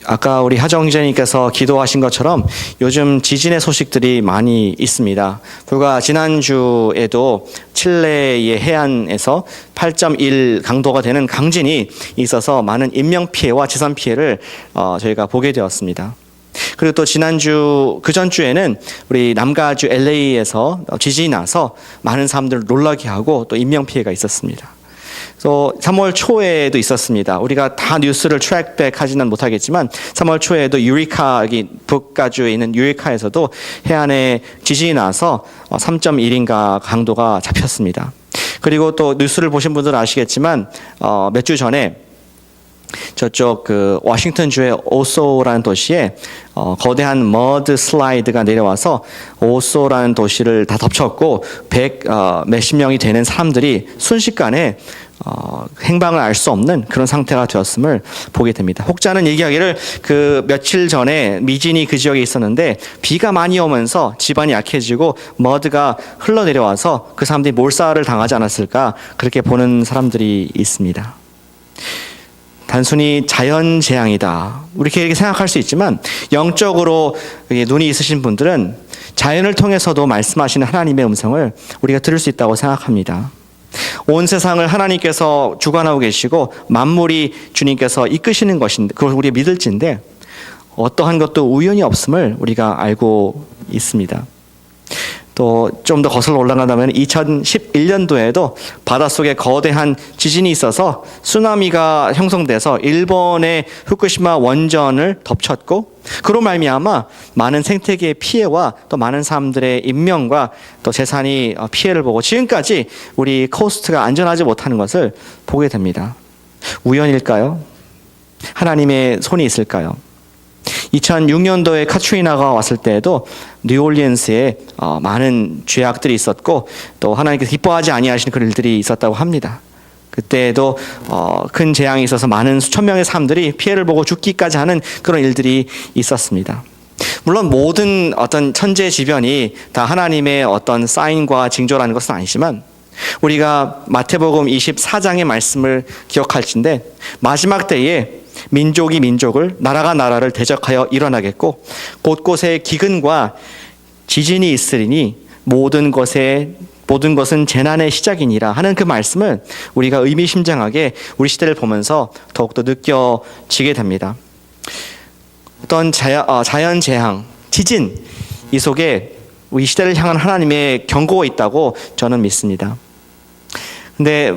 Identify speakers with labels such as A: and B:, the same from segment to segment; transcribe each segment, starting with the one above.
A: 아까 우리 하정 기자님께서 기도하신 것처럼 요즘 지진의 소식들이 많이 있습니다. 불과 지난주에도 칠레의 해안에서 8.1 강도가 되는 강진이 있어서 많은 인명피해와 재산피해를 저희가 보게 되었습니다. 그리고 또 그 전주에는 우리 남가주 LA에서 지진이 나서 많은 사람들을 놀라게 하고 또 인명피해가 있었습니다. 또 3월 초에도 있었습니다. 우리가 다 뉴스를 트랙백 하지는 못하겠지만 3월 초에도 여기 북가주에 있는 유리카에서도 해안에 지진이 나서 3.1인가 강도가 잡혔습니다. 그리고 또 뉴스를 보신 분들은 아시겠지만 몇 주 전에 저쪽 워싱턴주의 오소라는 도시에 거대한 머드 슬라이드가 내려와서 오소라는 도시를 다 덮쳤고 몇십 명이 되는 사람들이 순식간에 행방을 알 수 없는 그런 상태가 되었음을 보게 됩니다. 혹자는 얘기하기를 며칠 전에 미진이 그 지역에 있었는데 비가 많이 오면서 지반이 약해지고 머드가 흘러내려와서 그 사람들이 몰살을 당하지 않았을까 그렇게 보는 사람들이 있습니다. 단순히 자연재앙이다. 이렇게 생각할 수 있지만 영적으로 눈이 있으신 분들은 자연을 통해서도 말씀하시는 하나님의 음성을 우리가 들을 수 있다고 생각합니다. 온 세상을 하나님께서 주관하고 계시고 만물이 주님께서 이끄시는 것인데 그걸 우리가 믿을진데 어떠한 것도 우연이 없음을 우리가 알고 있습니다. 또 좀 더 거슬러 올라간다면 2011년도에도 바닷속에 거대한 지진이 있어서 쓰나미가 형성돼서 일본의 후쿠시마 원전을 덮쳤고 그로 말미암아 많은 생태계의 피해와 또 많은 사람들의 인명과 또 재산이 피해를 보고 지금까지 우리 코스트가 안전하지 못하는 것을 보게 됩니다. 우연일까요? 하나님의 손이 있을까요? 2006년도에 카트리나가 왔을 때에도 뉴올리언스에 많은 죄악들이 있었고 또 하나님께서 기뻐하지 아니하시는 그런 일들이 있었다고 합니다. 그때에도 큰 재앙이 있어서 많은 수천 명의 사람들이 피해를 보고 죽기까지 하는 그런 일들이 있었습니다. 물론 모든 어떤 천재지변이 다 하나님의 어떤 사인과 징조라는 것은 아니지만 우리가 마태복음 24장의 말씀을 기억할진데 마지막 때에 민족이 민족을 나라가 나라를 대적하여 일어나겠고 곳곳에 기근과 지진이 있으리니 모든 것은 재난의 시작이니라 하는 그 말씀을 우리가 의미심장하게 우리 시대를 보면서 더욱더 느껴지게 됩니다. 어떤 자연재앙, 지진 이 속에 우리 시대를 향한 하나님의 경고가 있다고 저는 믿습니다. 근데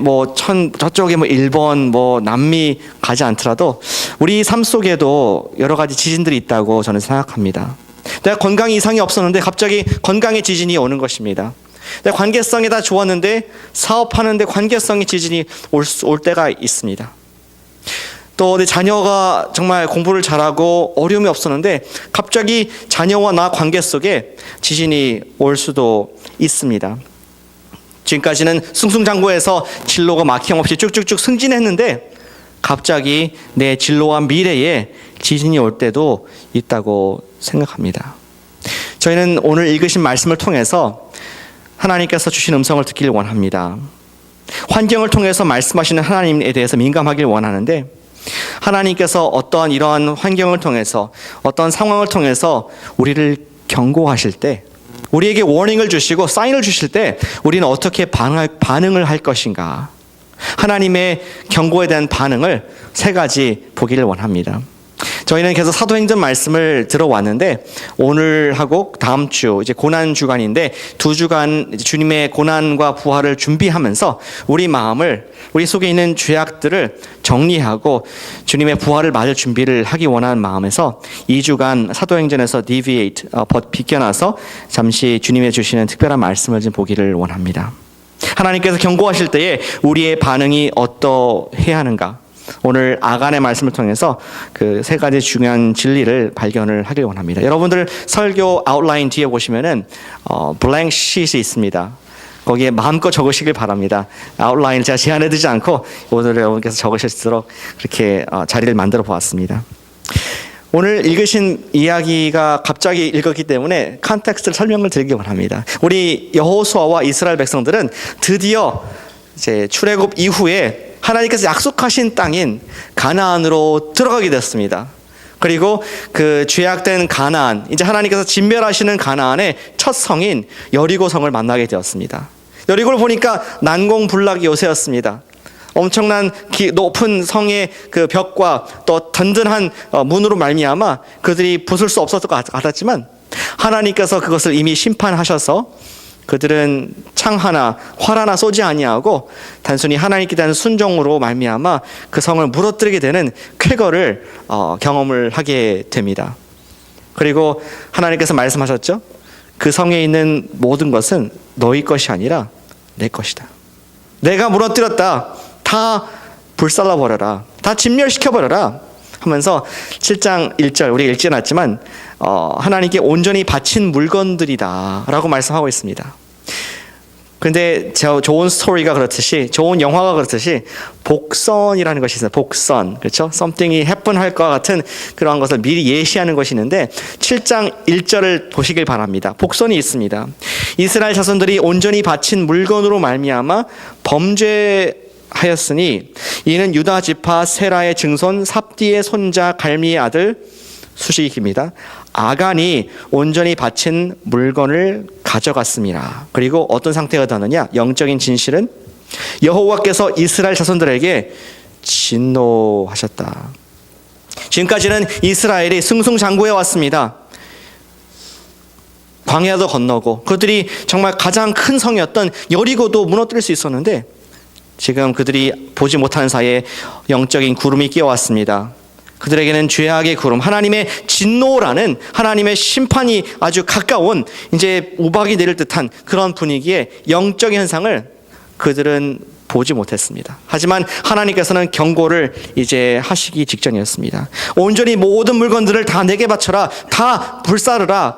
A: 저쪽에 일본, 남미 가지 않더라도 우리 삶 속에도 여러 가지 지진들이 있다고 저는 생각합니다. 내가 건강 이상이 없었는데 갑자기 건강에 지진이 오는 것입니다. 내 관계성이 다 좋았는데 사업하는데 관계성의 지진이 올 때가 있습니다. 또 내 자녀가 정말 공부를 잘하고 어려움이 없었는데 갑자기 자녀와 나 관계 속에 지진이 올 수도 있습니다. 지금까지는 승승장구해서 진로가 막힘없이 쭉쭉쭉 승진했는데 갑자기 내 진로와 미래에 지진이 올 때도 있다고 생각합니다. 저희는 오늘 읽으신 말씀을 통해서 하나님께서 주신 음성을 듣기를 원합니다. 환경을 통해서 말씀하시는 하나님에 대해서 민감하길 원하는데 하나님께서 어떤 이러한 환경을 통해서 어떤 상황을 통해서 우리를 경고하실 때 우리에게 워닝을 주시고 사인을 주실 때 우리는 어떻게 반응을 할 것인가? 하나님의 경고에 대한 반응을 3가지 보기를 원합니다. 저희는 계속 사도행전 말씀을 들어왔는데 오늘하고 다음 주 이제 고난 주간인데 2주간 주님의 고난과 부활을 준비하면서 우리 마음을 우리 속에 있는 죄악들을 정리하고 주님의 부활을 맞을 준비를 하기 원하는 마음에서 2주간 사도행전에서 비껴나서 잠시 주님의 주시는 특별한 말씀을 좀 보기를 원합니다. 하나님께서 경고하실 때에 우리의 반응이 어떠해야 하는가? 오늘 아간의 말씀을 통해서 그 3가지 중요한 진리를 발견을 하길 원합니다. 여러분들 설교 아웃라인 뒤에 보시면은 블랭크 시트이 있습니다. 거기에 마음껏 적으시길 바랍니다. 아웃라인을 제가 제한해두지 않고 오늘 여러분께서 적으실 수 있도록 그렇게 자리를 만들어 보았습니다. 오늘 읽으신 이야기가 갑자기 읽었기 때문에 컨텍스트를 설명을 드리기 원합니다. 우리 여호수아와 이스라엘 백성들은 드디어 이제 출애굽 이후에 하나님께서 약속하신 땅인 가나안으로 들어가게 됐습니다. 그리고 그 죄악된 가나안, 이제 하나님께서 진멸하시는 가나안의 첫 성인 여리고 성을 만나게 되었습니다. 여리고를 보니까 난공불락이 요새였습니다. 엄청난 높은 성의 그 벽과 또 든든한 문으로 말미암아 그들이 부술 수 없었을 것 같았지만 하나님께서 그것을 이미 심판하셔서 그들은 창 하나, 활 하나 쏘지 아니하고 단순히 하나님께 대한 순종으로 말미암아 그 성을 무너뜨리게 되는 쾌거를 경험을 하게 됩니다. 그리고 하나님께서 말씀하셨죠. 그 성에 있는 모든 것은 너희 것이 아니라 내 것이다. 내가 무너뜨렸다. 다 불살라버려라. 다 진멸시켜버려라. 하면서 7장 1절 우리가 읽지 않았지만 하나님께 온전히 바친 물건들이다 라고 말씀하고 있습니다. 근데 좋은 스토리가 그렇듯이, 좋은 영화가 그렇듯이 복선이라는 것이 있어요. 복선, 그렇죠? something이 happen 할 것 같은 그러한 것을 미리 예시하는 것이 있는데 7장 1절을 보시길 바랍니다. 복선이 있습니다. 이스라엘 자손들이 온전히 바친 물건으로 말미암아 범죄하였으니 이는 유다 지파 세라의 증손 삽디의 손자 갈미의 아들 수식입니다. 아간이 온전히 바친 물건을 가져갔습니다. 그리고 어떤 상태가 되느냐? 영적인 진실은 여호와께서 이스라엘 자손들에게 진노하셨다. 지금까지는 이스라엘이 승승장구해 왔습니다. 광야도 건너고 그들이 정말 가장 큰 성이었던 여리고도 무너뜨릴 수 있었는데 지금 그들이 보지 못하는 사이에 영적인 구름이 끼어왔습니다. 그들에게는 죄악의 구름, 하나님의 진노라는 하나님의 심판이 아주 가까운 이제 우박이 내릴 듯한 그런 분위기의 영적인 현상을 그들은 보지 못했습니다. 하지만 하나님께서는 경고를 이제 하시기 직전이었습니다. 온전히 모든 물건들을 다 내게 바쳐라, 다 불사르라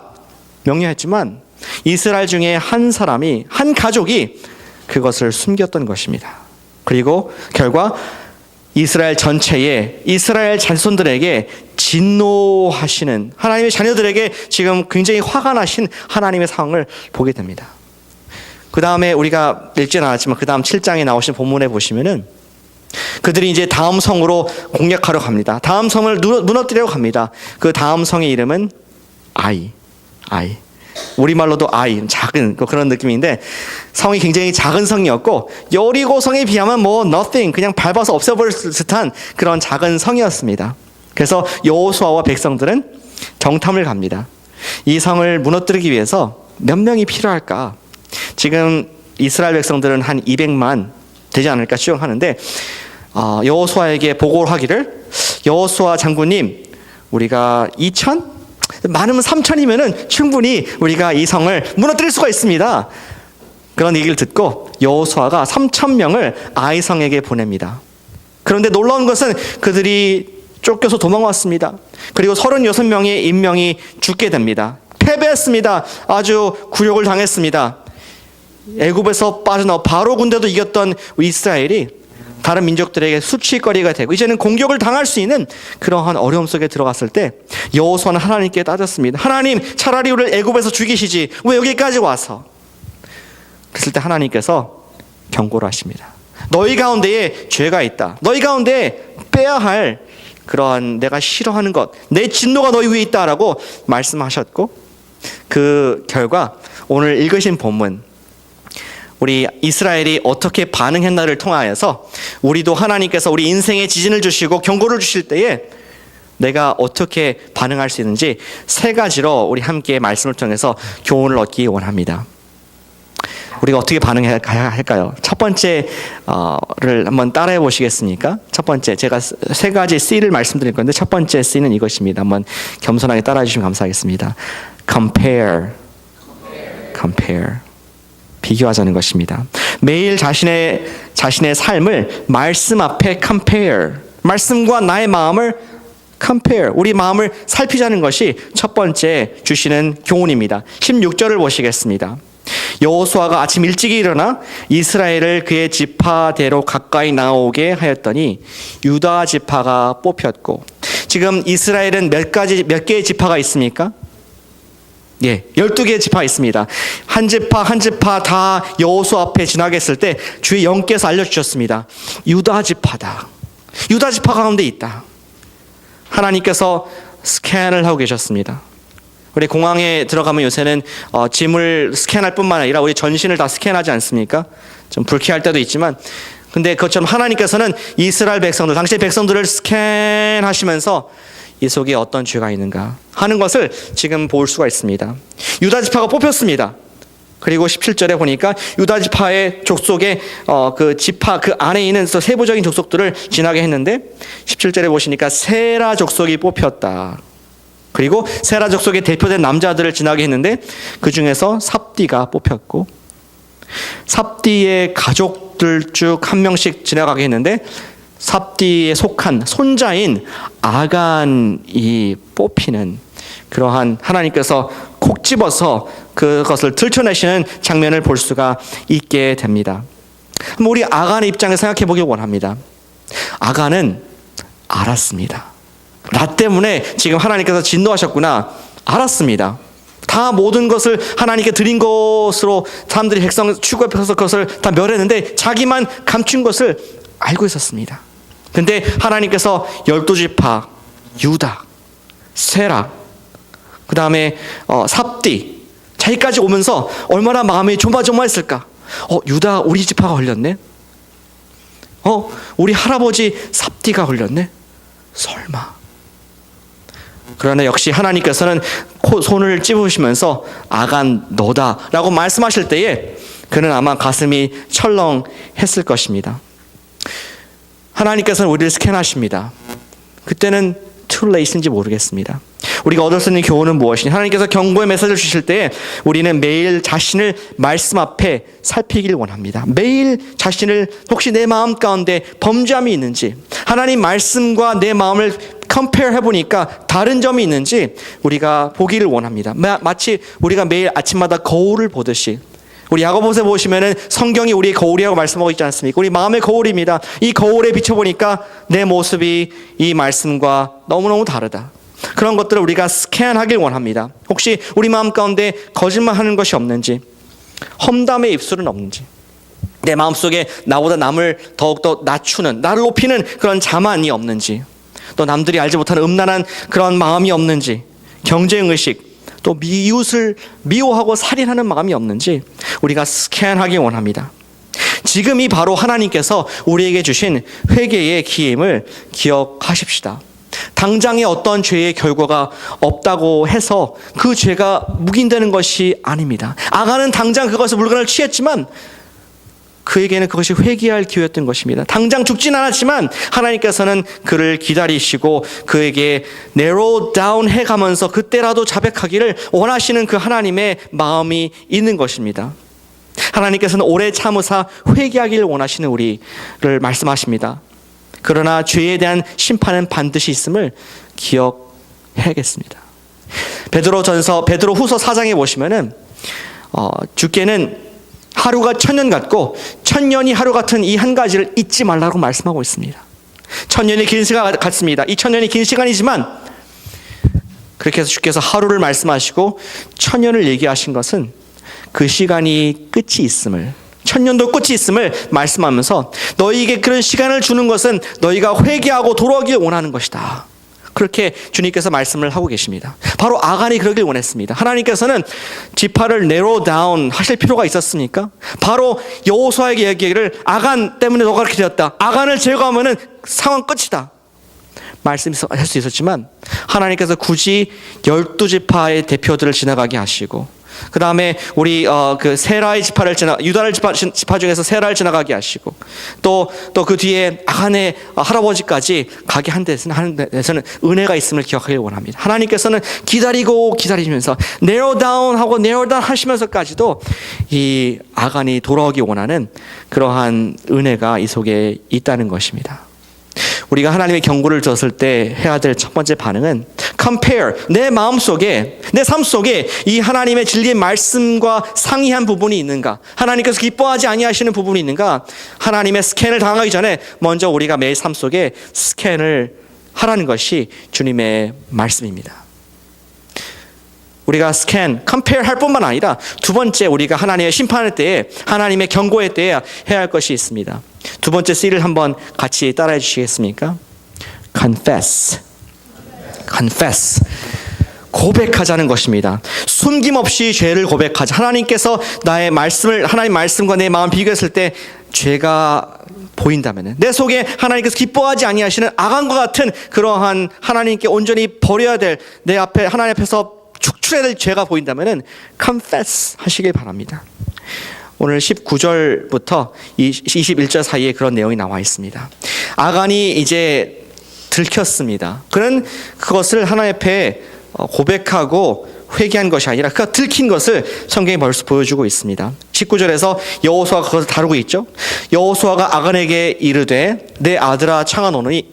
A: 명령했지만 이스라엘 중에 한 사람이, 한 가족이 그것을 숨겼던 것입니다. 그리고 결과 이스라엘 전체에, 이스라엘 자손들에게 진노하시는, 하나님의 자녀들에게 지금 굉장히 화가 나신 하나님의 상황을 보게 됩니다. 그 다음에 우리가 읽지는 않았지만 그 다음 7장에 나오신 본문에 보시면은 그들이 이제 다음 성으로 공략하러 갑니다. 다음 성을 무너뜨리려고 갑니다. 그 다음 성의 이름은 아이. 우리말로도 아이, 작은 그런 느낌인데 성이 굉장히 작은 성이었고 여리고 성에 비하면 뭐 nothing, 그냥 밟아서 없애버릴 듯한 그런 작은 성이었습니다. 그래서 여호수아와 백성들은 정탐을 갑니다. 이 성을 무너뜨리기 위해서 몇 명이 필요할까? 지금 이스라엘 백성들은 한 200만 되지 않을까 추정하는데 여호수아에게 보고를 하기를, 여호수아 장군님, 우리가 2,000? 많으면 3,000이면은 충분히 우리가 이 성을 무너뜨릴 수가 있습니다. 그런 얘기를 듣고 여호수아가 3,000명을 아이 성에게 보냅니다. 그런데 놀라운 것은 그들이 쫓겨서 도망왔습니다. 그리고 36명의 인명이 죽게 됩니다. 패배했습니다. 아주 굴욕을 당했습니다. 애굽에서 빠져나와 바로 군대도 이겼던 이스라엘이 다른 민족들에게 수치거리가 되고 이제는 공격을 당할 수 있는 그러한 어려움 속에 들어갔을 때 여호수아는 하나님께 따졌습니다. 하나님, 차라리 우리를 애굽에서 죽이시지 왜 여기까지 와서? 그랬을 때 하나님께서 경고를 하십니다. 너희 가운데에 죄가 있다. 너희 가운데 빼야 할 그러한 내가 싫어하는 것, 내 진노가 너희 위에 있다라고 말씀하셨고 그 결과 오늘 읽으신 본문, 우리 이스라엘이 어떻게 반응했나를 통하여서 우리도 하나님께서 우리 인생에 지진을 주시고 경고를 주실 때에 내가 어떻게 반응할 수 있는지 세 가지로 우리 함께 말씀을 통해서 교훈을 얻기 원합니다. 우리가 어떻게 반응해야 할까요? 첫 번째를 한번 따라해 보시겠습니까? 첫 번째, 제가 세 가지 C를 말씀드릴 건데 첫 번째 C는 이것입니다. 한번 겸손하게 따라해 주시면 감사하겠습니다. Compare. 비교하자는 것입니다. 매일 자신의 삶을 말씀 앞에 compare, 말씀과 나의 마음을 compare, 우리 마음을 살피자는 것이 첫 번째 주시는 교훈입니다. 16절을 보시겠습니다. 여호수아가 아침 일찍이 일어나 이스라엘을 그의 지파대로 가까이 나오게 하였더니 유다 지파가 뽑혔고, 지금 이스라엘은 몇 개의 지파가 있습니까? 12개의 지파가 있습니다. 한 지파 다 여호수아 앞에 지나겠을 때 주의 영께서 알려주셨습니다. 유다 지파다. 유다 지파 가운데 있다. 하나님께서 스캔을 하고 계셨습니다. 우리 공항에 들어가면 요새는 짐을 스캔할 뿐만 아니라 우리 전신을 다 스캔하지 않습니까? 좀 불쾌할 때도 있지만, 근데 그것처럼 하나님께서는 이스라엘 백성들, 당시 백성들을 스캔하시면서 이 속에 어떤 죄가 있는가 하는 것을 지금 볼 수가 있습니다. 유다 지파가 뽑혔습니다. 그리고 17절에 보니까 유다 지파의 족속의 그 지파 그 안에 있는 세부적인 족속들을 지나게 했는데 17절에 보시니까 세라 족속이 뽑혔다. 그리고 세라 족속의 대표된 남자들을 지나게 했는데 그 중에서 삽디가 뽑혔고 삽디의 가족들 쭉 한 명씩 지나가게 했는데 삽디에 속한 손자인 아간이 뽑히는 그러한 하나님께서 콕 집어서 그것을 들춰내시는 장면을 볼 수가 있게 됩니다. 우리 아간의 입장에서 생각해 보길 원합니다. 아간은 알았습니다. 나 때문에 지금 하나님께서 진노하셨구나. 알았습니다. 다 모든 것을 하나님께 드린 것으로 사람들이 백성 취급해서 그것을 다 멸했는데 자기만 감춘 것을 알고 있었습니다. 근데 하나님께서 12지파, 유다, 세라, 그 다음에 삽디, 자기까지 오면서 얼마나 마음이 조마조마했을까. 유다 우리 지파가 걸렸네. 우리 할아버지 삽디가 걸렸네. 설마. 그러나 역시 하나님께서는 손을 찝으시면서 아간 너다라고 말씀하실 때에 그는 아마 가슴이 철렁했을 것입니다. 하나님께서는 우리를 스캔하십니다. 그때는 too late인지 모르겠습니다. 우리가 얻을 수 있는 교훈은 무엇이냐? 하나님께서 경고의 메시지를 주실 때 우리는 매일 자신을 말씀 앞에 살피길 원합니다. 매일 자신을 혹시 내 마음 가운데 범죄함이 있는지, 하나님 말씀과 내 마음을 컴페어 해보니까 다른 점이 있는지 우리가 보기를 원합니다. 마치 우리가 매일 아침마다 거울을 보듯이, 우리 야고보서에 보시면은 성경이 우리의 거울이라고 말씀하고 있지 않습니까? 우리 마음의 거울입니다. 이 거울에 비춰보니까 내 모습이 이 말씀과 너무너무 다르다. 그런 것들을 우리가 스캔하길 원합니다. 혹시 우리 마음 가운데 거짓말하는 것이 없는지, 험담의 입술은 없는지, 내 마음속에 나보다 남을 더욱더 낮추는, 나를 높이는 그런 자만이 없는지, 또 남들이 알지 못하는 음란한 그런 마음이 없는지, 경쟁의식, 또 이웃을 미워하고 살인하는 마음이 없는지 우리가 스캔하기 원합니다. 지금이 바로 하나님께서 우리에게 주신 회개의 기임을 기억하십시다. 당장에 어떤 죄의 결과가 없다고 해서 그 죄가 묵인되는 것이 아닙니다. 아간은 당장 그것을 물건을 취했지만 그에게는 그것이 회개할 기회였던 것입니다. 당장 죽진 않았지만 하나님께서는 그를 기다리시고 그에게 narrow down 해가면서 그때라도 자백하기를 원하시는 그 하나님의 마음이 있는 것입니다. 하나님께서는 오래 참으사 회개하기를 원하시는 우리를 말씀하십니다. 그러나 죄에 대한 심판은 반드시 있음을 기억해야겠습니다. 베드로후서 4장에 보시면은 주께는 하루가 1000년 같고 1000년이 하루 같은 이 한 가지를 잊지 말라고 말씀하고 있습니다. 1000년이 긴 시간 같습니다. 이 1000년이 긴 시간이지만 그렇게 해서 주께서 하루를 말씀하시고 1000년을 얘기하신 것은 그 시간이 끝이 있음을, 1000년도 끝이 있음을 말씀하면서 너희에게 그런 시간을 주는 것은 너희가 회개하고 돌아오길 원하는 것이다. 그렇게 주님께서 말씀을 하고 계십니다. 바로 아간이 그러길 원했습니다. 하나님께서는 지파를 narrow down 하실 필요가 있었습니까? 바로 여호수아에게 얘기를 아간 때문에 너가 그렇게 되었다. 아간을 제거하면은 상황 끝이다. 말씀할 수 있었지만 하나님께서 굳이 12지파의 대표들을 지나가게 하시고 그 다음에 우리 그 세라의 지파를 유다를 지파 중에서 세라를 지나가게 하시고 또 그 뒤에 아간의 할아버지까지 가게 한 데서는 은혜가 있음을 기억하길 원합니다. 하나님께서는 기다리시면서 narrow down 하시면서까지도 이 아간이 돌아오기 원하는 그러한 은혜가 이 속에 있다는 것입니다. 우리가 하나님의 경고를 들었을 때 해야 될 첫 번째 반응은 compare, 내 마음속에, 내 삶 속에 이 하나님의 진리의 말씀과 상이한 부분이 있는가, 하나님께서 기뻐하지 아니하시는 부분이 있는가, 하나님의 스캔을 당하기 전에 먼저 우리가 매일 삶 속에 스캔을 하라는 것이 주님의 말씀입니다. 우리가 스캔, 컴페어 할 뿐만 아니라 두 번째 우리가 하나님의 심판할 때에, 하나님의 경고할 때에 해야 할 것이 있습니다. 두 번째 C를 한번 같이 따라해 주시겠습니까? Confess. confess. 고백하자는 것입니다. 숨김없이 죄를 고백하자. 하나님께서 하나님 말씀과 내 마음 비교했을 때 죄가 보인다면, 내 속에 하나님께서 기뻐하지 아니하시는 악한과 같은 그러한 하나님께 온전히 버려야 될, 내 앞에 하나님 앞에서 축출해야 될 죄가 보인다면 confess 하시길 바랍니다. 오늘 19절부터 21절 사이에 그런 내용이 나와 있습니다. 아간이 이제 들켰습니다. 그는 그것을 하나님 앞에 고백하고 회개한 것이 아니라 그가 들킨 것을 성경이 벌써 보여주고 있습니다. 19절에서 여호수아가 그것을 다루고 있죠. 여호수아가 아간에게 이르되 내 아들아 청하노니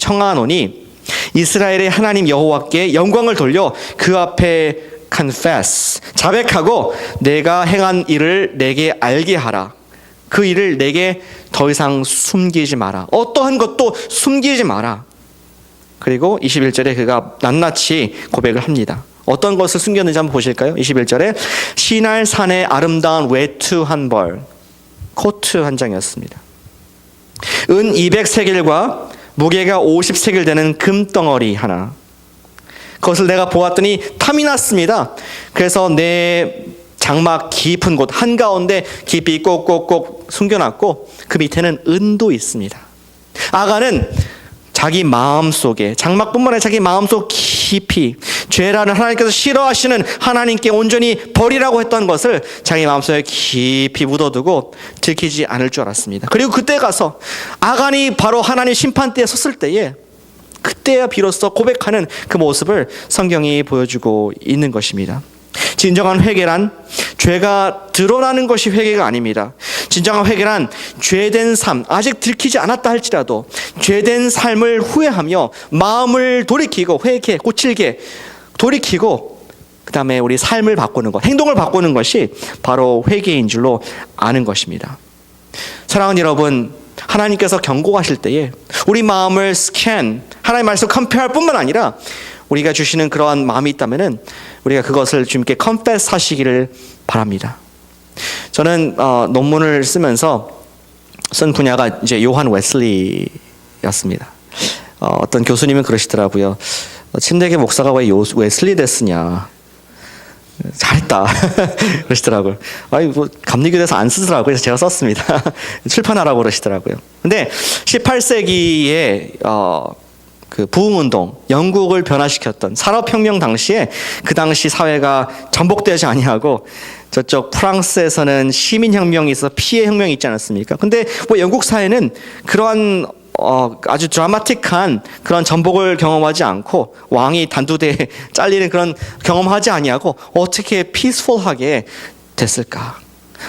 A: 이스라엘의 하나님 여호와께 영광을 돌려 그 앞에 confess, 자백하고 내가 행한 일을 내게 알게 하라. 그 일을 내게 더 이상 숨기지 마라. 어떠한 것도 숨기지 마라. 그리고 21절에 그가 낱낱이 고백을 합니다. 어떤 것을 숨겼는지 한번 보실까요? 21절에 시날 산의 아름다운 외투 한 벌, 코트 한 장이었습니다. 은 200세겔과 무게가 50세겔 되는 금덩어리 하나. 그것을 내가 보았더니 탐이 났습니다. 그래서 내 장막 깊은 곳 한가운데 깊이 꼭꼭꼭 숨겨놨고 그 밑에는 은도 있습니다. 아간은 자기 마음속에, 장막뿐만 아니라 자기 마음속 깊이 죄라는 하나님께서 싫어하시는 하나님께 온전히 버리라고 했던 것을 자기 마음속에 깊이 묻어두고 들키지 않을 줄 알았습니다. 그리고 그때 가서 아간이 바로 하나님 심판대에 섰을 때에 그때야 비로소 고백하는 그 모습을 성경이 보여주고 있는 것입니다. 진정한 회개란 죄가 드러나는 것이 회개가 아닙니다. 진정한 회개란 죄된 삶, 아직 들키지 않았다 할지라도 죄된 삶을 후회하며 마음을 돌이키고 회개, 고칠게 돌이키고 그 다음에 우리 삶을 바꾸는 것, 행동을 바꾸는 것이 바로 회개인 줄로 아는 것입니다. 사랑하는 여러분, 하나님께서 경고하실 때에 우리 마음을 스캔, 하나님 말씀 컴페어할 뿐만 아니라 우리가 주시는 그러한 마음이 있다면은 우리가 그것을 주님께 confess 하시기를 바랍니다. 저는 논문을 쓰면서 쓴 분야가 이제 요한 웨슬리였습니다. 어떤 교수님은 그러시더라고요. 침대계 목사가 왜 웨슬리 됐으냐. 잘했다 그러시더라고요. 아니 뭐 감리교대에서 안 쓰더라고요. 그래서 제가 썼습니다. 출판하라고 그러시더라고요. 근데 18세기에 그 부흥운동, 영국을 변화시켰던 산업혁명 당시에 그 당시 사회가 전복되지 아니하고 저쪽 프랑스에서는 시민혁명이 있어서 피해혁명이 있지 않았습니까? 근데 뭐 영국 사회는 그러한 아주 드라마틱한 그런 전복을 경험하지 않고 왕이 단두대에 잘리는 그런 경험하지 아니하고 어떻게 피스풀하게 됐을까?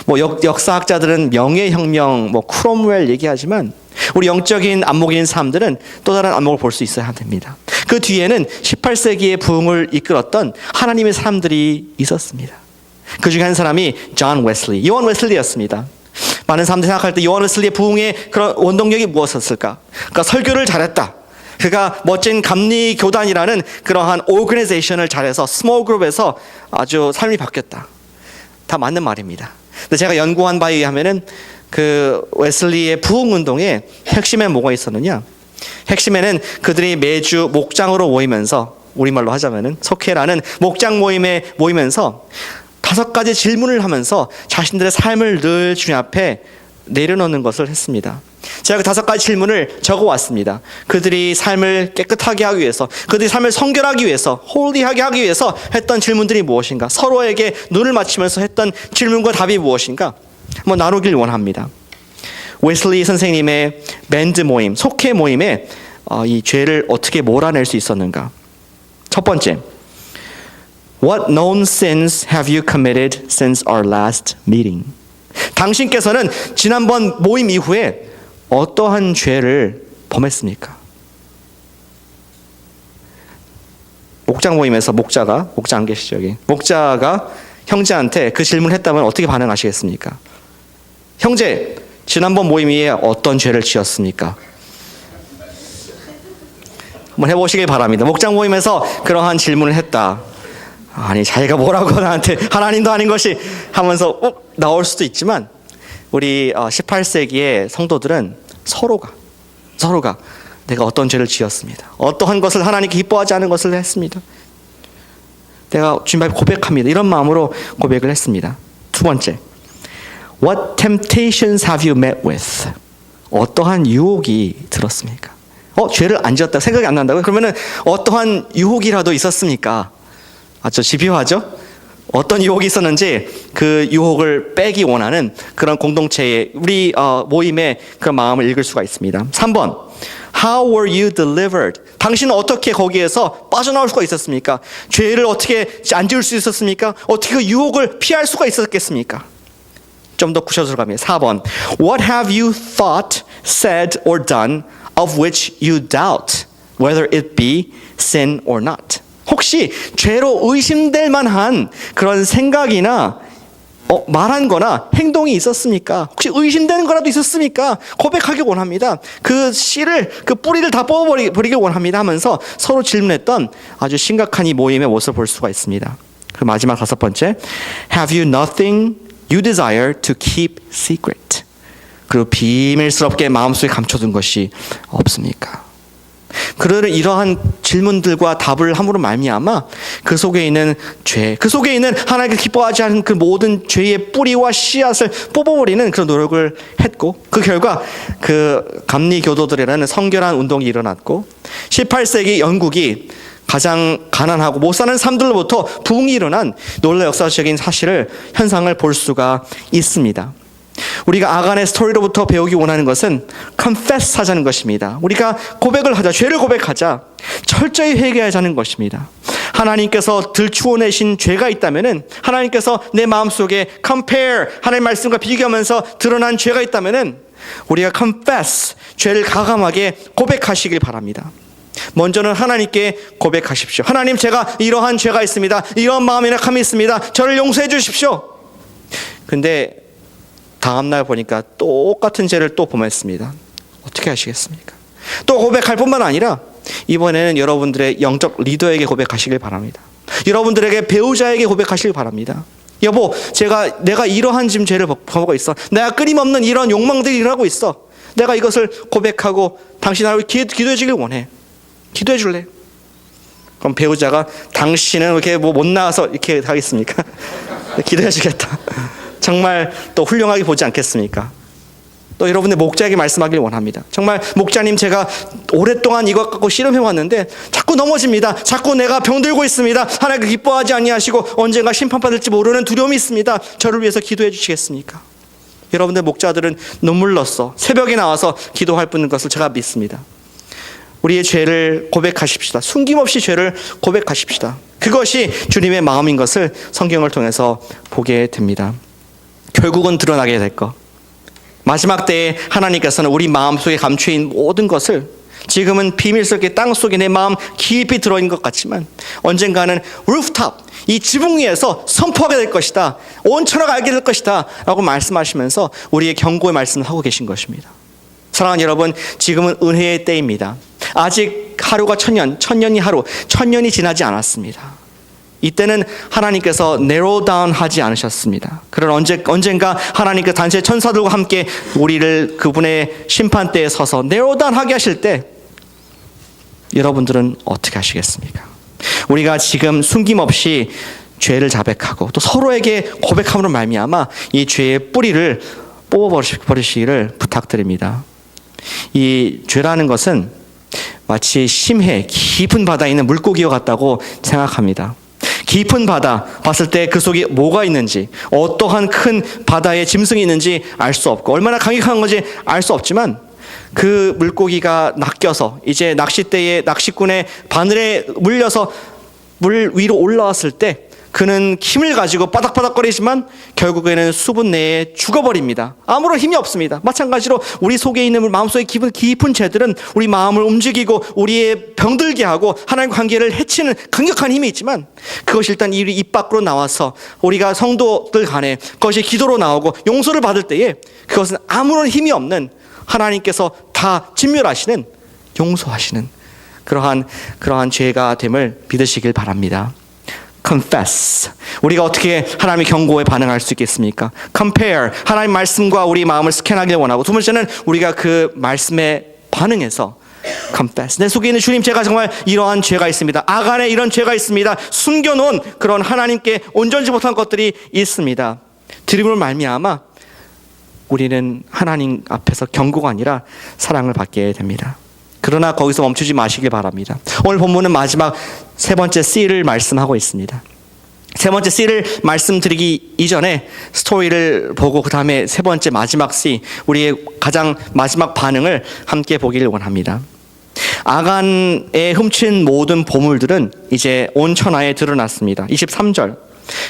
A: 뭐 역사학자들은 명예혁명, 뭐 크롬웰 얘기하지만 우리 영적인 안목인 사람들은 또 다른 안목을 볼 수 있어야 됩니다. 그 뒤에는 18세기의 부흥을 이끌었던 하나님의 사람들이 있었습니다. 그 중에 한 사람이 존 웨슬리, 요한 웨슬리였습니다. 많은 사람들이 생각할 때 요한 웨슬리의 부흥의 그런 원동력이 무엇이었을까? 그러니까 설교를 잘했다. 그가 멋진 감리 교단이라는 그러한 오거니제이션을 잘해서 스몰 그룹에서 아주 삶이 바뀌었다. 다 맞는 말입니다. 근데 제가 연구한 바에 의하면은 그 웨슬리의 부흥 운동의 핵심에 뭐가 있었느냐? 핵심에는 그들이 매주 목장으로 모이면서, 우리말로 하자면은 속회라는 목장 모임에 모이면서 5가지 질문을 하면서 자신들의 삶을 늘 주님 앞에 내려놓는 것을 했습니다. 제가 그 5가지 질문을 적어왔습니다. 그들이 삶을 깨끗하게 하기 위해서, 그들이 삶을 성결하기 위해서, 홀리하게 하기 위해서 했던 질문들이 무엇인가? 서로에게 눈을 맞추면서 했던 질문과 답이 무엇인가? 한번 나누길 원합니다. 웨슬리 선생님의 밴드 모임, 속회 모임에 이 죄를 어떻게 몰아낼 수 있었는가? 첫 번째, What known sins have you committed since our last meeting? 당신께서는 지난번 모임 이후에 어떠한 죄를 범했습니까? 목장 모임에서 목장 안 계시죠 여기? 목자가 형제한테 그 질문을 했다면 어떻게 반응하시겠습니까? 형제, 지난번 모임 이후에 어떤 죄를 지었습니까? 한번 해보시길 바랍니다. 목장 모임에서 그러한 질문을 했다. 아니 자기가 뭐라고 나한테 하나님도 아닌 것이 하면서 나올 수도 있지만 우리 18세기의 성도들은 서로가 내가 어떤 죄를 지었습니다. 어떠한 것을 하나님께 기뻐하지 않은 것을 했습니다. 내가 주님 앞에 고백합니다. 이런 마음으로 고백을 했습니다. 두 번째, What temptations have you met with? 어떠한 유혹이 들었습니까? 죄를 안 지었다 생각이 안 난다고요? 그러면은 어떠한 유혹이라도 있었습니까? 아주 집요하죠? 어떤 유혹이 있었는지 그 유혹을 빼기 원하는 그런 공동체의 우리 모임의 그런 마음을 읽을 수가 있습니다. 3번, How were you delivered? 당신은 어떻게 거기에서 빠져나올 수가 있었습니까? 죄를 어떻게 안 지을 수 있었습니까? 어떻게 그 유혹을 피할 수가 있었겠습니까? 좀 더 구셔서 들어갑니다. 4번, What have you thought, said, or done of which you doubt, whether it be sin or not? 혹시 죄로 의심될 만한 그런 생각이나 말한 거나 행동이 있었습니까? 혹시 의심되는 거라도 있었습니까? 고백하기 원합니다. 그 씨를, 그 뿌리를 다 뽑아버리기 원합니다 하면서 서로 질문했던 아주 심각한 이 모임의 모습을 볼 수가 있습니다. 그 마지막 5번째, Have you nothing you desire to keep secret? 그리고 비밀스럽게 마음속에 감춰둔 것이 없습니까? 그들은 이러한 질문들과 답을 함으로 말미암아 그 속에 있는 죄, 그 속에 있는 하나님께 기뻐하지 않은 그 모든 죄의 뿌리와 씨앗을 뽑아버리는 그런 노력을 했고, 그 결과 그 감리교도들이라는 성결한 운동이 일어났고, 18세기 영국이 가장 가난하고 못 사는 사람들로부터 부흥이 일어난 놀라운 역사적인 현상을 볼 수가 있습니다. 우리가 아간의 스토리로부터 배우기 원하는 것은 confess 하자는 것입니다. 우리가 고백을 하자, 죄를 고백하자, 철저히 회개하자는 것입니다. 하나님께서 들추어내신 죄가 있다면은, 하나님께서 내 마음속에 compare, 하나님 말씀과 비교하면서 드러난 죄가 있다면은 우리가 confess, 죄를 가감하게 고백하시길 바랍니다. 먼저는 하나님께 고백하십시오. 하나님, 제가 이러한 죄가 있습니다. 이런 마음의 약함이 있습니다. 저를 용서해 주십시오. 근데 다음날 보니까 똑같은 죄를 또 범했습니다. 어떻게 하시겠습니까? 또 고백할 뿐만 아니라 이번에는 여러분들의 영적 리더에게 고백하시길 바랍니다. 여러분들에게 배우자에게 고백하시길 바랍니다. 여보, 내가 이러한 지금 죄를 범하고 있어. 내가 끊임없는 이런 욕망들이 일어나고 있어. 내가 이것을 고백하고 당신 나를 기도해 주길 원해. 기도해 줄래? 그럼 배우자가 당신은 이렇게 못 나와서 이렇게 하겠습니까? 기도해 주겠다. 정말 또 훌륭하게 보지 않겠습니까? 또 여러분의 목자에게 말씀하길 원합니다. 정말 목자님, 제가 오랫동안 이것 갖고 씨름해 왔는데 자꾸 넘어집니다. 자꾸 내가 병들고 있습니다. 하나님께 기뻐하지 아니하시고 언젠가 심판받을지 모르는 두려움이 있습니다. 저를 위해서 기도해 주시겠습니까? 여러분들 목자들은 눈물로써 새벽에 나와서 기도할 뿐인 것을 제가 믿습니다. 우리의 죄를 고백하십시다. 숨김없이 죄를 고백하십시다. 그것이 주님의 마음인 것을 성경을 통해서 보게 됩니다. 결국은 드러나게 될 것. 마지막 때에 하나님께서는 우리 마음속에 감춰있는 모든 것을, 지금은 비밀스럽게 땅속에 내 마음 깊이 들어있는 것 같지만 언젠가는 루프탑, 이 지붕 위에서 선포하게 될 것이다. 온 천하가 알게 될 것이다 라고 말씀하시면서 우리의 경고의 말씀을 하고 계신 것입니다. 사랑하는 여러분, 지금은 은혜의 때입니다. 아직 하루가 천년이 하루, 천년이 지나지 않았습니다. 이때는 하나님께서 narrow down 하지 않으셨습니다. 그런 언젠가 하나님께서 단체 천사들과 함께 우리를 그분의 심판대에 서서 narrow down 하게 하실 때 여러분들은 어떻게 하시겠습니까? 우리가 지금 숨김없이 죄를 자백하고 또 서로에게 고백함으로 말미암아 이 죄의 뿌리를 뽑아버리시기를 부탁드립니다. 이 죄라는 것은 마치 심해 깊은 바다에 있는 물고기와 같다고 생각합니다. 깊은 바다 봤을 때 그 속에 뭐가 있는지, 어떠한 큰 바다에 짐승이 있는지 알 수 없고 얼마나 강력한 건지 알 수 없지만 그 물고기가 낚여서 이제 낚싯대에 낚시꾼의 바늘에 물려서 물 위로 올라왔을 때 그는 힘을 가지고 바닥바닥거리지만 결국에는 수분 내에 죽어버립니다. 아무런 힘이 없습니다. 마찬가지로 우리 속에 있는 마음속에 깊은 죄들은 우리 마음을 움직이고 우리의 병들게 하고 하나님과 관계를 해치는 강력한 힘이 있지만 그것이 일단 입 밖으로 나와서 우리가 성도들 간에 그것이 기도로 나오고 용서를 받을 때에 그것은 아무런 힘이 없는 하나님께서 다 진멸하시는, 용서하시는 그러한 죄가 됨을 믿으시길 바랍니다. confess. 우리가 어떻게 하나님의 경고에 반응할 수 있겠습니까? compare. 하나님 말씀과 우리 마음을 스캔하길 원하고, 두 번째는 우리가 그 말씀에 반응해서 confess. 내 속에 있는 주님, 제가 정말 이러한 죄가 있습니다. 아간에 이런 죄가 있습니다. 숨겨놓은 그런 하나님께 온전치 못한 것들이 있습니다. 드림으로 말미암아 우리는 하나님 앞에서 경고가 아니라 사랑을 받게 됩니다. 그러나 거기서 멈추지 마시길 바랍니다. 오늘 본문은 마지막 세 번째 C를 말씀하고 있습니다. 세 번째 C를 말씀드리기 이전에 스토리를 보고 그 다음에 세 번째 마지막 C, 우리의 가장 마지막 반응을 함께 보기를 원합니다. 아간에 훔친 모든 보물들은 이제 온 천하에 드러났습니다. 23절.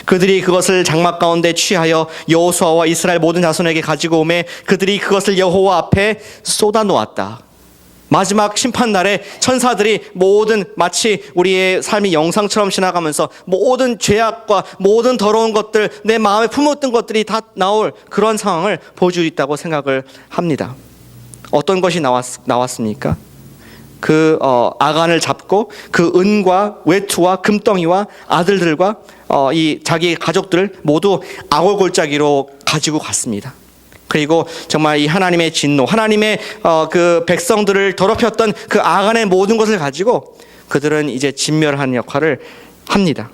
A: 그들이 그것을 장막 가운데 취하여 여호수아와 이스라엘 모든 자손에게 가지고 오매 그들이 그것을 여호와 앞에 쏟아 놓았다. 마지막 심판날에 천사들이 모든 마치 우리의 삶이 영상처럼 지나가면서 모든 죄악과 모든 더러운 것들, 내 마음에 품었던 것들이 다 나올 그런 상황을 보여주고 있다고 생각을 합니다. 어떤 것이 나왔습니까? 그 아간을 잡고 그 은과 외투와 금덩이와 아들들과 이 자기 가족들을 모두 아골 골짜기로 가지고 갔습니다. 그리고 정말 이 하나님의 진노, 하나님의 그 백성들을 더럽혔던 그 아간의 모든 것을 가지고 그들은 이제 진멸하는 역할을 합니다.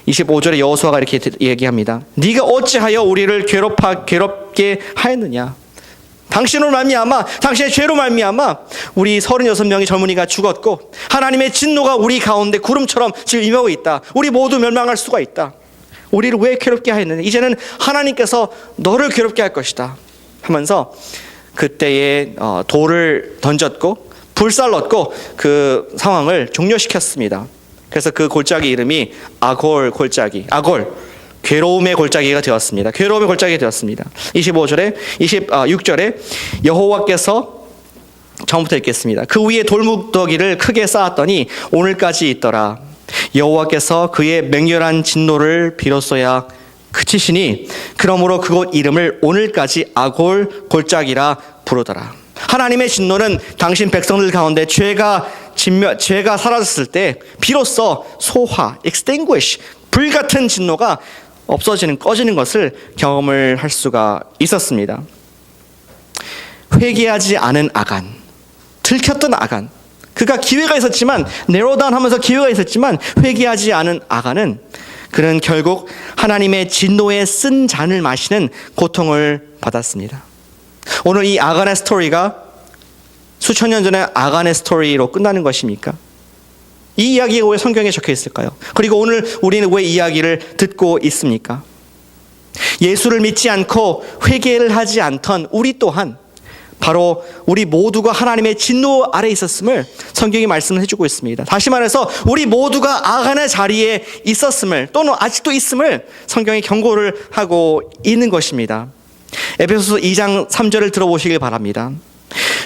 A: 25절에 여호수아가 이렇게 얘기합니다. 네가 어찌하여 우리를 괴롭게 하였느냐? 당신으로 말미암아, 당신의 죄로 말미암아 우리 36명의 젊은이가 죽었고 하나님의 진노가 우리 가운데 구름처럼 지금 임하고 있다. 우리 모두 멸망할 수가 있다. 우리를 왜 괴롭게 하였느냐? 이제는 하나님께서 너를 괴롭게 할 것이다 하면서 그때에 돌을 던졌고 불살랐고 그 상황을 종료시켰습니다. 그래서 그 골짜기 이름이 아골 골짜기, 아골, 괴로움의 골짜기가 되었습니다. 괴로움의 골짜기가 되었습니다. 26절에 여호와께서, 처음부터 읽겠습니다. 그 위에 돌무더기를 크게 쌓았더니 오늘까지 있더라. 여호와께서 그의 맹렬한 진노를 비로소야 그치시니 그러므로 그곳 이름을 오늘까지 아골 골짜기라 부르더라. 하나님의 진노는 당신 백성들 가운데 죄가 사라졌을 때 비로소 소화, extinguish, 불같은 진노가 꺼지는 것을 경험을 할 수가 있었습니다. 회개하지 않은 아간, 들켰던 아간, 그가 기회가 있었지만 네로다운 하면서 기회가 있었지만 회개하지 않은 아간은 그는 결국 하나님의 진노의 쓴 잔을 마시는 고통을 받았습니다. 오늘 이 아간의 스토리가 수천 년 전에 아간의 스토리로 끝나는 것입니까? 이 이야기가 왜 성경에 적혀 있을까요? 그리고 오늘 우리는 왜 이 이야기를 듣고 있습니까? 예수를 믿지 않고 회개를 하지 않던 우리 또한 바로 우리 모두가 하나님의 진노 아래 있었음을 성경이 말씀을 해주고 있습니다. 다시 말해서 우리 모두가 아간의 자리에 있었음을 또는 아직도 있음을 성경이 경고를 하고 있는 것입니다. 에베소서 2장 3절을 들어보시길 바랍니다.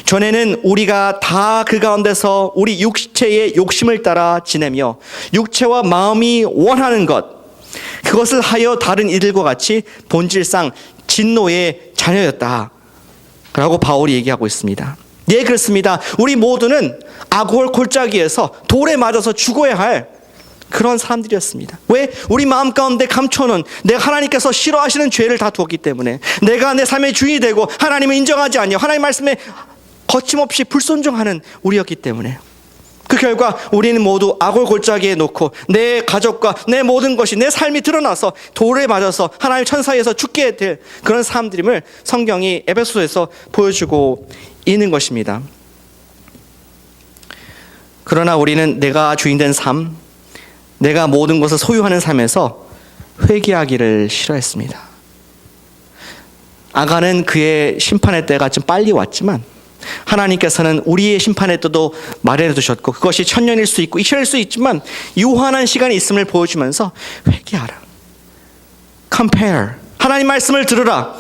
A: 전에는 우리가 다 그 가운데서 우리 육체의 욕심을 따라 지내며 육체와 마음이 원하는 것, 그것을 하여 다른 이들과 같이 본질상 진노의 자녀였다 라고 바울이 얘기하고 있습니다. 예, 그렇습니다. 우리 모두는 아골 골짜기에서 돌에 맞아서 죽어야 할 그런 사람들이었습니다. 왜? 우리 마음 가운데 감춰놓은 내가 하나님께서 싫어하시는 죄를 다 두었기 때문에, 내가 내 삶의 주인이 되고 하나님을 인정하지 않냐, 하나님 말씀에 거침없이 불순종하는 우리였기 때문에 그 결과 우리는 모두 아골 골짜기에 놓고 내 가족과 내 모든 것이, 내 삶이 드러나서 돌에 맞아서 하나님 천사에서 죽게 될 그런 사람들임을 성경이 에베소서에서 보여주고 있는 것입니다. 그러나 우리는 내가 주인된 삶, 내가 모든 것을 소유하는 삶에서 회개하기를 싫어했습니다. 아간은 그의 심판의 때가 좀 빨리 왔지만 하나님께서는 우리의 심판의 때도 마련해 두셨고 그것이 천년일 수 있고 이천일 수 있지만 유한한 시간이 있음을 보여주면서 회개하라, compare, 하나님 말씀을 들으라,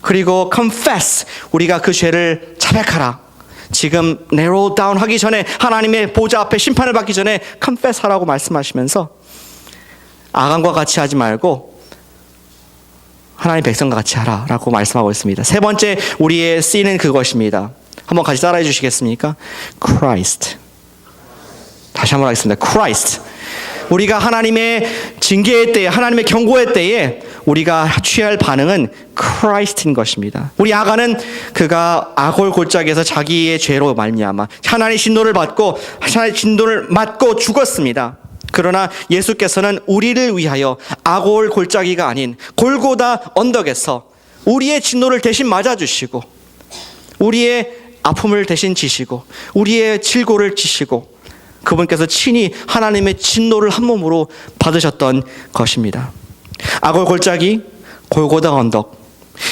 A: 그리고 confess, 우리가 그 죄를 자백하라. 지금 narrow down 하기 전에, 하나님의 보좌 앞에 심판을 받기 전에 confess 하라고 말씀하시면서 아간과 같이 하지 말고 하나님 백성과 같이 하라라고 말씀하고 있습니다. 세 번째 우리의 C는 그것입니다. 한번 같이 따라해 주시겠습니까? Christ. 다시 한번 하겠습니다. Christ. 우리가 하나님의 징계의 때에, 하나님의 경고의 때에 우리가 취할 반응은 크라이스트인 것입니다. 우리 아간은 그가 아골 골짜기에서 자기의 죄로 말미암아 하나님의 진노를 받고 하나님의 진노를 맞고 죽었습니다. 그러나 예수께서는 우리를 위하여 아골 골짜기가 아닌 골고다 언덕에서 우리의 진노를 대신 맞아주시고 우리의 아픔을 대신 지시고 우리의 질고를 지시고 그분께서 친히 하나님의 진노를 한 몸으로 받으셨던 것입니다. 아골 골짜기, 골고다 언덕,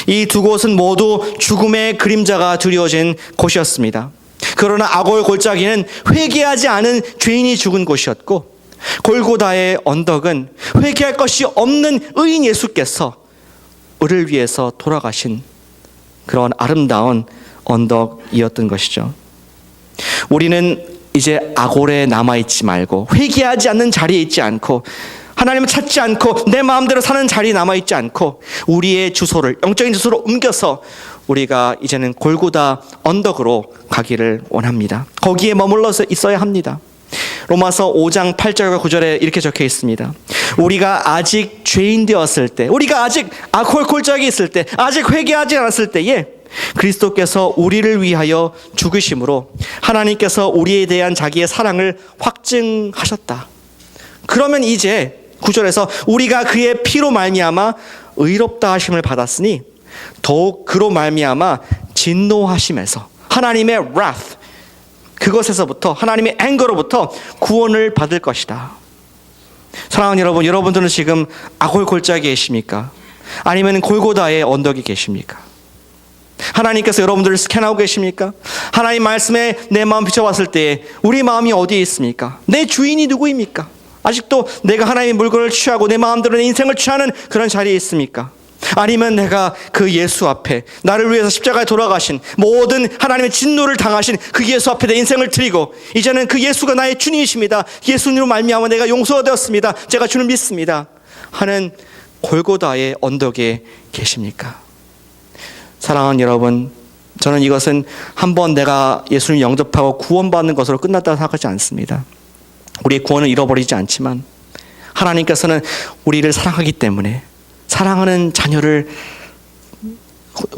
A: 이 두 곳은 모두 죽음의 그림자가 드리워진 곳이었습니다. 그러나 아골 골짜기는 회개하지 않은 죄인이 죽은 곳이었고 골고다의 언덕은 회개할 것이 없는 의인 예수께서 우리를 위해서 돌아가신 그런 아름다운 언덕이었던 것이죠. 우리는 이제 아골에 남아있지 말고 회개하지 않는 자리에 있지 않고 하나님을 찾지 않고 내 마음대로 사는 자리에 남아있지 않고 우리의 주소를 영적인 주소로 옮겨서 우리가 이제는 골고다 언덕으로 가기를 원합니다. 거기에 머물러 있어야 합니다. 로마서 5장 8절과 9절에 이렇게 적혀 있습니다. 우리가 아직 죄인 되었을 때, 우리가 아직 아골 골짜기에 있을 때, 아직 회개하지 않았을 때에 그리스도께서 우리를 위하여 죽으심으로 하나님께서 우리에 대한 자기의 사랑을 확증하셨다. 그러면 이제 9절에서 우리가 그의 피로 말미암아 의롭다 하심을 받았으니 더욱 그로 말미암아 진노하심에서 하나님의 wrath, 그것에서부터 하나님의 앵거로부터 구원을 받을 것이다. 사랑하는 여러분, 여러분들은 지금 아골 골짜기에 계십니까? 아니면 골고다의 언덕에 계십니까? 하나님께서 여러분들을 스캔하고 계십니까? 하나님 말씀에 내 마음 비춰봤을 때 우리 마음이 어디에 있습니까? 내 주인이 누구입니까? 아직도 내가 하나님의 물건을 취하고 내 마음대로 내 인생을 취하는 그런 자리에 있습니까? 아니면 내가 그 예수 앞에 나를 위해서 십자가에 돌아가신 모든 하나님의 진노를 당하신 그 예수 앞에 내 인생을 드리고 이제는 그 예수가 나의 주님이십니다. 예수님으로 말미암아 내가 용서가 되었습니다. 제가 주를 믿습니다. 하는 골고다의 언덕에 계십니까? 사랑하는 여러분, 저는 이것은 한번 내가 예수님 영접하고 구원받는 것으로 끝났다고 생각하지 않습니다. 우리의 구원을 잃어버리지 않지만 하나님께서는 우리를 사랑하기 때문에 사랑하는 자녀를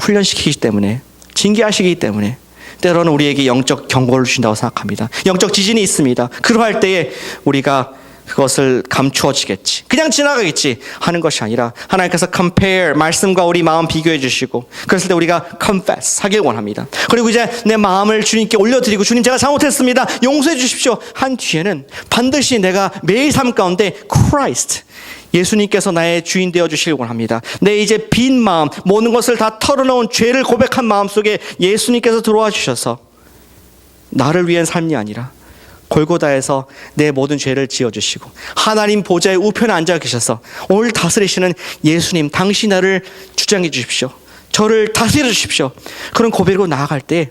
A: 훈련시키기 때문에 징계하시기 때문에 때로는 우리에게 영적 경고를 주신다고 생각합니다. 영적 지진이 있습니다. 그러할 때에 우리가 그것을 감추어지겠지, 그냥 지나가겠지 하는 것이 아니라 하나님께서 compare, 말씀과 우리 마음 비교해 주시고 그랬을 때 우리가 confess 하길 원합니다. 그리고 이제 내 마음을 주님께 올려드리고 주님 제가 잘못했습니다, 용서해 주십시오 한 뒤에는 반드시 내가 매일 삶 가운데 Christ, 예수님께서 나의 주인 되어 주시길 원합니다. 내 이제 빈 마음, 모든 것을 다 털어놓은 죄를 고백한 마음 속에 예수님께서 들어와 주셔서 나를 위한 삶이 아니라 골고다에서 내 모든 죄를 지어주시고 하나님 보좌의 우편에 앉아 계셔서 오늘 다스리시는 예수님, 당신 나를 주장해 주십시오, 저를 다스려 주십시오, 그런 고백으로 나아갈 때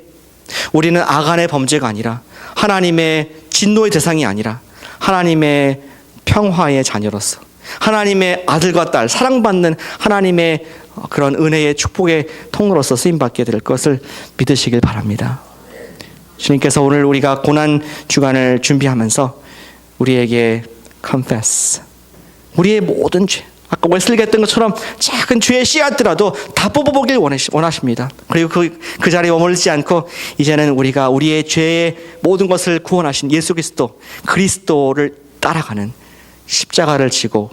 A: 우리는 아간의 범죄가 아니라 하나님의 진노의 대상이 아니라 하나님의 평화의 자녀로서 하나님의 아들과 딸, 사랑받는 하나님의 그런 은혜의 축복의 통로로서 쓰임받게 될 것을 믿으시길 바랍니다. 주님께서 오늘 우리가 고난 주간을 준비하면서 우리에게 confess, 우리의 모든 죄, 아까 웨슬리가 했던 것처럼 작은 죄의 씨앗들라도 다 뽑아보길 원하십니다. 그리고 그 자리에 머물지 않고 이제는 우리가 우리의 죄의 모든 것을 구원하신 예수 그리스도를 따라가는, 십자가를 지고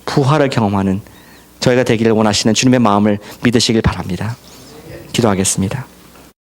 A: 부활을 경험하는 저희가 되기를 원하시는 주님의 마음을 믿으시길 바랍니다. 기도하겠습니다.